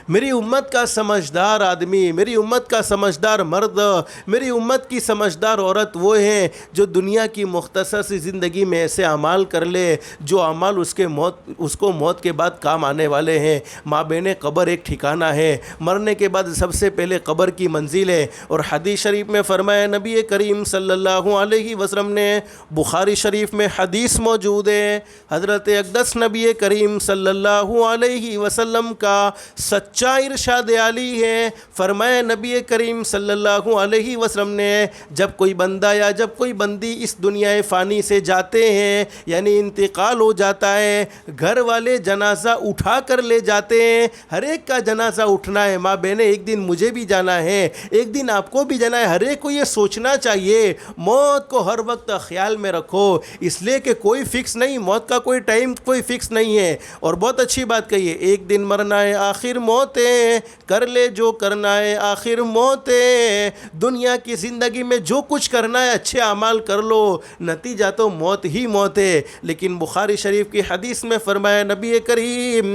میری امت کا سمجھدار آدمی، میری امت کا سمجھدار مرد، میری امت کی سمجھدار عورت وہ ہیں جو دنیا کی مختصر سی زندگی میں ایسے اعمال کر لے جو اعمال اس کو موت کے بعد کام آنے والے ہیں. ماں بہن قبر ایک ٹھکانہ ہے، مرنے کے بعد سب سے پہلے قبر کی منزل ہے. اور حدیث شریف میں فرمایا نبی کریم صلی اللہ علیہ وسلم نے، بخاری شریف میں حدیث موجود ہے، حضرت اقدس نبی کریم صلی اللہ علیہ وسلم کا سچا ارشاد عالی ہے۔ فرمایا نبی کریم صلی اللہ علیہ وسلم نے جب کوئی بندہ یا جب کوئی بندی اس دنیا فانی سے جاتے ہیں، یعنی انتقال ہو جاتا ہے، گھر والے جنازہ اٹھا کر لے جاتے ہیں۔ ہر ایک کا جنازہ اٹھنا ہے ماں بہنیں، ایک دن مجھے بھی جانا ہے، ایک دن آپ کو بھی جانا ہے۔ ہر ایک کو یہ سوچنا چاہیے، موت کو ہر وقت خیال میں رکھو، اس لیے کہ کوئی فکس نہیں، موت کا کوئی ٹائم کوئی فکس نہیں ہے۔ اور بہت اچھی بات کہی ہے، ایک دن مرنا ہے آخر موت ہے، کر لے جو کرنا ہے آخر موت ہے۔ دنیا کی زندگی میں جو کچھ کرنا ہے اچھے اعمال کر لو، نتیجہ تو موت ہی موت ہے۔ لیکن بخاری شریف کی حدیث میں فرمایا نبی کریم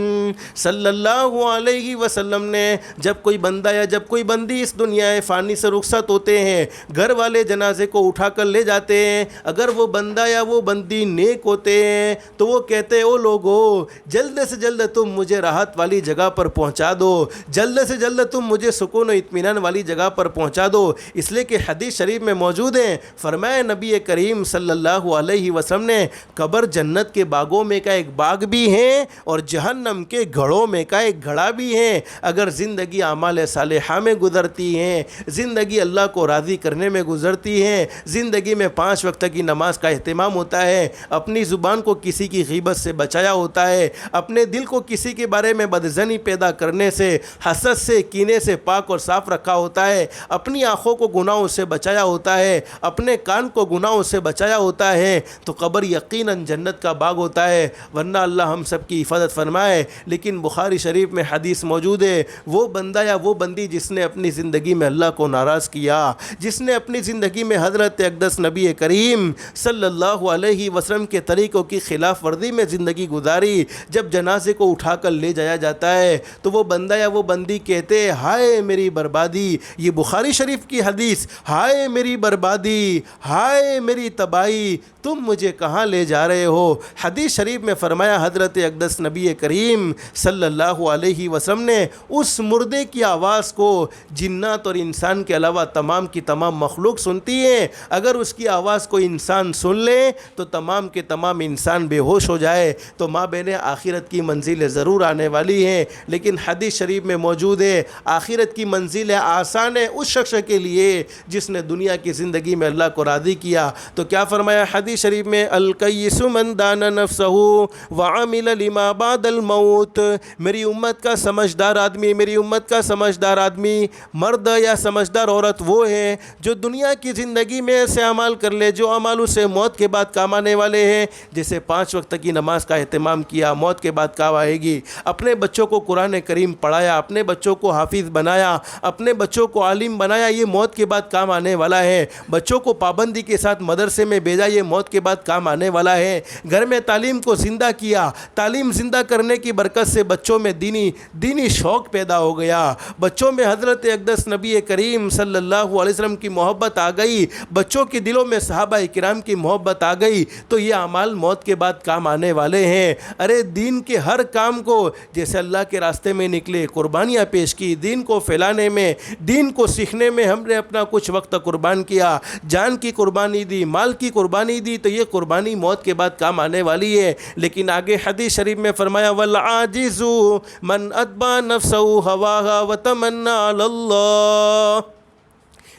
صلی اللہ علیہ وسلم نے جب کوئی بندہ یا جب کوئی بندی اس دنیا فانی سے رخصت ہوتے ہیں، گھر والے جنازے کو اٹھا کر لے جاتے ہیں، اگر وہ بندہ یا وہ بندی نیک ہوتے ہیں تو وہ کہتے ہیں او لوگو جلد سے جلد تم مجھے راحت والی جگہ پر پہنچا دو، جلد سے جلد تم مجھے سکون و اطمینان والی جگہ پر پہنچا دو۔ اس لیے کہ حدیث شریف میں موجود ہیں، فرمایا نبی کریم صلی اللہ علیہ وسلم نے قبر جنت کے باغوں میں کا ایک باغ بھی ہے اور جہنم کے گھڑوں میں کا ایک گھڑا بھی ہے۔ اگر زندگی اعمال صالحہ میں گزرتی ہے، زندگی اللہ کو راضی کرنے میں گزرتی ہے، زندگی میں 5 وقت کی نماز کا اہتمام ہوتا ہے، اپنی زبان کو کسی کی غیبت سے بچایا ہوتا ہے، اپنے دل کو کسی کے بارے میں بدظنی پیدا کرنے سے، حسد سے، کینے سے پاک اور صاف رکھا ہوتا ہے، اپنی آنکھوں کو گناہوں سے بچایا ہوتا ہے، اپنے کان کو گناہوں سے بچایا ہوتا ہے، تو قبر یقیناً جنت کا باغ ہوتا ہے۔ ورنہ اللہ ہم سب کی حفاظت فرمائے۔ لیکن بخاری شریف میں حدیث موجود ہے، وہ بندہ یا وہ بندی جس نے اپنی زندگی میں اللہ کو ناراض کیا، جس نے اپنی زندگی میں حضرت اقدس نبی کریم صلی اللہ علیہ وسلم کے طریقوں کی خلاف ورزی میں زندگی گزاری، جب جنازے کو اٹھا کر لے جایا جاتا ہے تو وہ بندہ یا وہ بندی کہتے ہائے میری بربادی۔ یہ بخاری شریف کی حدیث، ہائے میری بربادی، ہائے میری تباہی، تم مجھے کہاں لے جا رہے ہو؟ حدیث شریف میں فرمایا حضرت اقدس نبی کریم صلی اللہ علیہ وسلم نے اس مردے کی آواز کو جنات اور انسان کے علاوہ تمام کی تمام مخلوق سنتی ہیں۔ اگر اس کی آواز کو انسان سن لے تو تمام کے تمام انسان بے ہوش ہو جائے۔ تو ماں بہنیں آخرت کی منزلیں ضرور آنے والی ہیں، لیکن حدیث شریف میں موجود ہے آخرت کی منزلیں آسان ہے اس شخص کے لیے جس نے دنیا کی زندگی میں اللہ کو راضی کیا۔ تو کیا فرمایا حدیث شریف میں الکیس من دان نفسہ وعمل لما بعد الموت۔ میری امت کا سمجھدار آدمی، میری امت کا سمجھدار آدمی، مرد یا سمجھدار عورت وہ ہے جو دنیا کی زندگی میں ایسے اعمال کر لے جو اعمال اسے موت کے بعد کام آنے والے ہیں۔ جیسے 5 وقت کی نماز کا اہتمام کیا، موت کے بعد کام آئے گی۔ اپنے بچوں کو قرآن کریم پڑھایا، اپنے بچوں کو حافظ بنایا، اپنے بچوں کو عالم بنایا، یہ موت کے بعد کام آنے والا ہے۔ بچوں کو پابندی کے ساتھ مدرسے میں بھیجا، یہ موت کے بعد کام آنے والا ہے۔ گھر میں تعلیم کو زندہ کیا، تعلیم زندہ کرنے کی برکت سے بچوں میں دینی شوق پیدا ہو گیا، بچوں میں حضرت اقدس نبی کریم صلی اللہ علیہ وسلم کی محبت آ گئی، بچوں کے دلوں میں صحابہ کرام کی محبت آ گئی، تو یہ اعمال موت کے بعد کام آنے والے ہیں۔ ارے دین کے ہر کام کو، جیسے اللہ کے راستے میں نکلے، قربانیاں پیش کی، دین کو پھیلانے میں، دین کو سیکھنے میں ہم نے اپنا کچھ وقت قربان کیا، جان کی قربانی دی، مال کی قربانی دی، تو یہ قربانی موت کے بعد کام آنے والی ہے۔ لیکن آگے حدیث شریف میں فرمایا والعاجز من اتبع نفسه هواها وتمنى على الله۔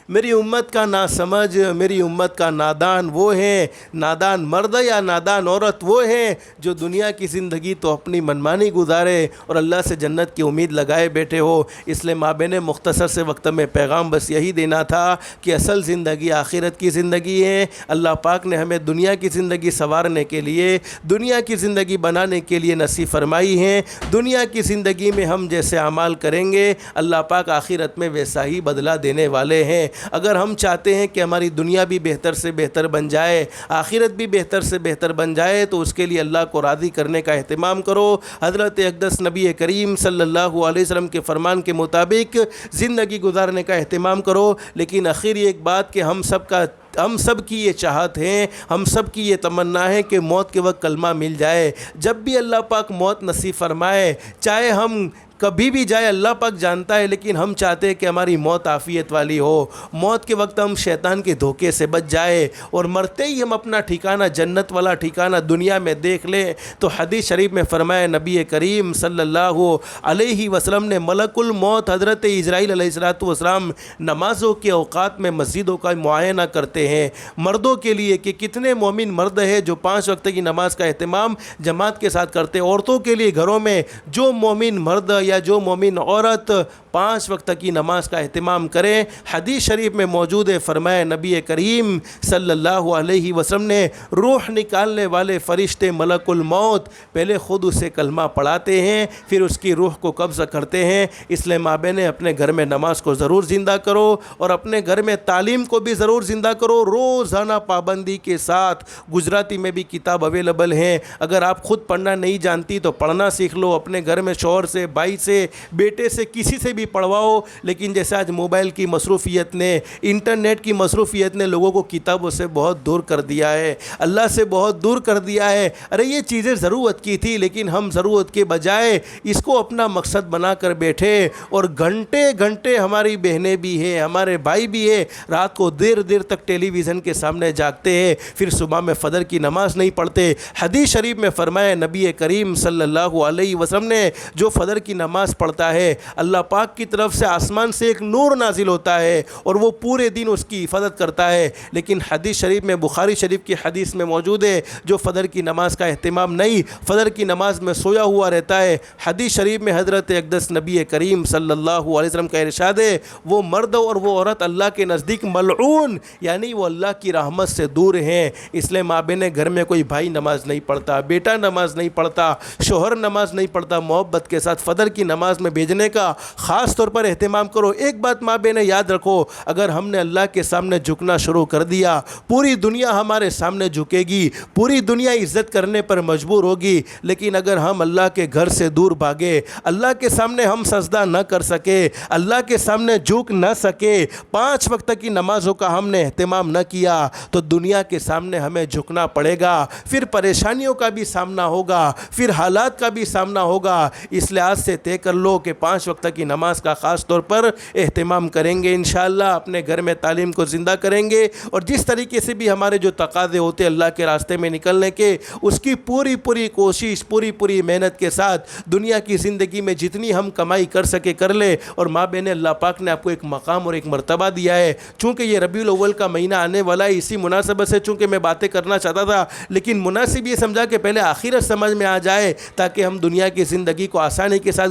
میری امت کا ناسمجھ، میری امت کا نادان وہ ہے، نادان مرد یا نادان عورت وہ ہے جو دنیا کی زندگی تو اپنی منمانی گزارے اور اللہ سے جنت کی امید لگائے بیٹھے ہو۔ اس لیے ماں بہنیں مختصر سے وقت میں پیغام بس یہی دینا تھا کہ اصل زندگی آخرت کی زندگی ہے۔ اللہ پاک نے ہمیں دنیا کی زندگی سنوارنے کے لیے، دنیا کی زندگی بنانے کے لیے نصیب فرمائی ہے۔ دنیا کی زندگی میں ہم جیسے اعمال کریں گے اللہ پاک آخرت میں ویسا ہی بدلہ دینے والے ہیں۔ اگر ہم چاہتے ہیں کہ ہماری دنیا بھی بہتر سے بہتر بن جائے، آخرت بھی بہتر سے بہتر بن جائے، تو اس کے لیے اللہ کو راضی کرنے کا اہتمام کرو۔ حضرت اقدس نبی کریم صلی اللہ علیہ وسلم کے فرمان کے مطابق زندگی گزارنے کا اہتمام کرو۔ لیکن آخر ایک بات کہ ہم سب کی یہ چاہت ہے، ہم سب کی یہ تمنا ہے کہ موت کے وقت کلمہ مل جائے۔ جب بھی اللہ پاک موت نصیب فرمائے، چاہے ہم کبھی بھی جائے اللہ پاک جانتا ہے، لیکن ہم چاہتے ہیں کہ ہماری موت عافیت والی ہو، موت کے وقت ہم شیطان کے دھوکے سے بچ جائے اور مرتے ہی ہم اپنا ٹھکانہ جنت والا ٹھکانہ دنیا میں دیکھ لیں۔ تو حدیث شریف میں فرمایا نبی کریم صلی اللہ علیہ وسلم نے ملک الموت حضرت اسرائیل علیہ السلام نمازوں کے اوقات میں مسجدوں کا معائنہ کرتے ہیں مردوں کے لیے کہ کتنے مومن مرد ہیں جو 5 وقت کی نماز کا اہتمام جماعت کے ساتھ کرتے ہیں، عورتوں کے لیے گھروں میں جو مومن مرد یا جو مومن عورت 5 وقت کی نماز کا اہتمام کریں۔ حدیث شریف میں موجود ہے، فرمایا نبی کریم صلی اللہ علیہ وسلم نے روح نکالنے والے فرشتے ملک الموت پہلے خود اسے کلمہ پڑھاتے ہیں، پھر اس کی روح کو قبض کرتے ہیں۔ اس لیے ماں بہنیں اپنے گھر میں نماز کو ضرور زندہ کرو اور اپنے گھر میں تعلیم کو بھی ضرور زندہ کرو، روزانہ پابندی کے ساتھ۔ گجراتی میں بھی کتاب اویلیبل ہیں، اگر آپ خود پڑھنا نہیں جانتی تو پڑھنا سیکھ لو، اپنے گھر میں شوہر سے، بھائی سے، بیٹے سے، کسی سے بھی پڑھواؤ۔ لیکن جیسے آج موبائل کی مصروفیت نے، انٹرنیٹ کی مصروفیت نے لوگوں کو کتابوں سے بہت دور کر دیا ہے، اللہ سے بہت دور کر دیا ہے۔ ارے یہ چیزیں ضرورت کی تھی، لیکن ہم ضرورت کے بجائے اس کو اپنا مقصد بنا کر بیٹھے اور گھنٹے گھنٹے ہماری بہنیں بھی ہیں، ہمارے بھائی بھی ہیں، رات کو دیر دیر تک ٹیلی ویژن کے سامنے جاگتے ہیں، پھر صبح میں فجر کی نماز نہیں پڑھتے۔ حدیث شریف میں فرمایا نبی کریم صلی اللہ علیہ وسلم نے جو فجر کی نماز پڑھتا ہے اللہ پاک کی طرف سے آسمان سے ایک نور نازل ہوتا ہے اور وہ پورے دن اس کی حفاظت کرتا ہے۔ لیکن حدیث شریف میں، بخاری شریف کی حدیث میں موجود ہے، جو فجر کی نماز کا اہتمام نہیں، فجر کی نماز میں سویا ہوا رہتا ہے، حدیث شریف میں حضرت اقدس نبی کریم صلی اللہ علیہ وسلم کا ارشاد ہے، وہ مرد اور وہ عورت اللہ کے نزدیک ملعون، یعنی وہ اللہ کی رحمت سے دور ہیں۔ اس لیے ماں بہنیں گھر میں کوئی بھائی نماز نہیں پڑھتا، بیٹا نماز نہیں پڑھتا، شوہر نماز نہیں پڑھتا، محبت کے ساتھ فجر کی نماز میں بھیجنے کا خاص طور پر اہتمام کرو۔ ایک بات ماں بہنیں یاد رکھو، اگر ہم نے اللہ کے سامنے جھکنا شروع کر دیا، پوری دنیا ہمارے سامنے جھکے گی، پوری دنیا عزت کرنے پر مجبور ہوگی، لیکن اگر ہم اللہ کے گھر سے دور بھاگے، اللہ کے سامنے ہم سجدہ نہ کر سکے، اللہ کے سامنے جھک نہ سکے، 5 وقت کی نمازوں کا ہم نے اہتمام نہ کیا، تو دنیا کے سامنے ہمیں جھکنا پڑے گا، پھر پریشانیوں کا بھی سامنا ہوگا، پھر حالات کا بھی سامنا ہوگا۔ اس لحاظ سے طے کر لو کہ 5 وقت کی نماز کا خاص طور پر اہتمام کریں گے انشاءاللہ، اپنے گھر میں تعلیم کو زندہ کریں گے، اور جس طریقے سے بھی ہمارے جو تقاضے ہوتے ہیں اللہ کے راستے میں نکلنے کے، اس کی پوری کوشش، پوری محنت کے ساتھ دنیا کی زندگی میں جتنی ہم کمائی کر سکے کر لے۔ اور ماں بہنیں، اللہ پاک نے آپ کو ایک مقام اور ایک مرتبہ دیا ہے، چونکہ یہ ربیع الاول کا مہینہ آنے والا ہے، اسی مناسبت سے چونکہ میں باتیں کرنا چاہتا تھا، لیکن مناسب یہ سمجھا کہ پہلے آخرت سمجھ میں آ جائے تاکہ ہم دنیا کی زندگی کو آسانی کے ساتھ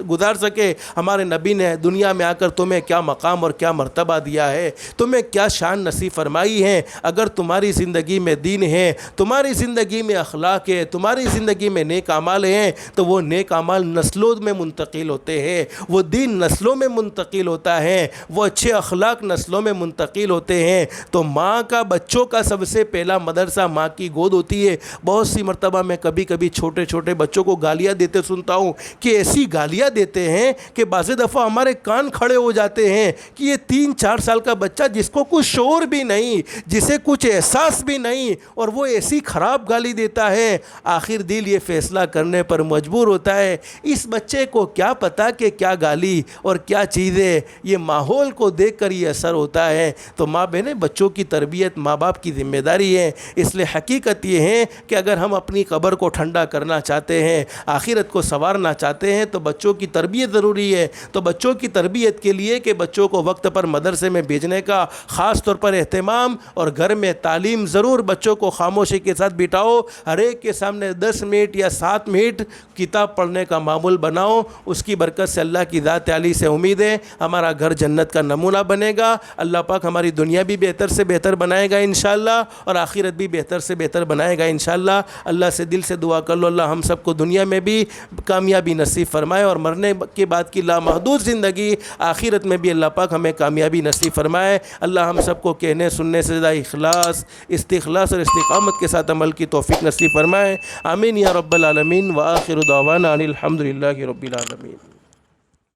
گزار سکے۔ ہمارے نبی نے دنیا میں آ کر تمہیں کیا مقام اور کیا مرتبہ دیا ہے، تمہیں کیا شان نصیب فرمائی ہے۔ اگر تمہاری زندگی میں دین ہے، تمہاری زندگی میں اخلاق ہے، تمہاری زندگی میں نیک اعمال ہیں، تو وہ نیک اعمال نسلوں میں منتقل ہوتے ہیں، وہ دین نسلوں میں منتقل ہوتا ہے، وہ اچھے اخلاق نسلوں میں منتقل ہوتے ہیں۔ تو ماں کا، بچوں کا سب سے پہلا مدرسہ ماں کی گود ہوتی ہے۔ بہت سی مرتبہ میں کبھی چھوٹے بچوں کو گالیاں دیتے سنتا ہوں کہ ایسی گالیاں دیتے ہیں کہ بعض دفعہ ہمارے کان کھڑے ہو جاتے ہیں کہ یہ 3-4 سال کا بچہ جس کو کچھ شعور بھی نہیں، جسے کچھ احساس بھی نہیں، اور وہ ایسی خراب گالی دیتا ہے۔ آخر دل یہ فیصلہ کرنے پر مجبور ہوتا ہے، اس بچے کو کیا پتا کہ کیا گالی اور کیا چیزیں، یہ ماحول کو دیکھ کر یہ اثر ہوتا ہے۔ تو ماں بہنیں، بچوں کی تربیت ماں باپ کی ذمہ داری ہے۔ اس لیے حقیقت یہ ہے کہ اگر ہم اپنی قبر کو ٹھنڈا کرنا چاہتے ہیں، آخرت کو سنوارنا چاہتے ہیں، تو بچوں کی تربیت ضروری ہے۔ تو بچوں کی تربیت کے لیے کہ بچوں کو وقت پر مدرسے میں بھیجنے کا خاص طور پر اہتمام، اور گھر میں تعلیم ضرور بچوں کو خاموشی کے ساتھ بٹھاؤ، ہر ایک کے سامنے 10 منٹ یا 7 منٹ کتاب پڑھنے کا معمول بناؤ۔ اس کی برکت سے اللہ کی ذات عالی سے امید ہے ہمارا گھر جنت کا نمونہ بنے گا۔ اللہ پاک ہماری دنیا بھی بہتر سے بہتر بنائے گا انشاءاللہ، اور آخرت بھی بہتر سے بہتر بنائے گا انشاءاللہ۔ اللہ سے دل سے دعا کر لو، اللہ ہم سب کو دنیا میں بھی کامیابی نصیب فرمائے، اور مرنے کے بعد کی لامحدود زندگی آخرت میں بھی اللہ پاک ہمیں کامیابی نصیب فرمائے۔ اللہ ہم سب کو کہنے سننے سے زیادہ اخلاص، استخلاص اور استقامت کے ساتھ عمل کی توفیق نصیب فرمائے۔ آمین یا رب العالمین، وآخر دعوانا ان الحمد للہ رب العالمین۔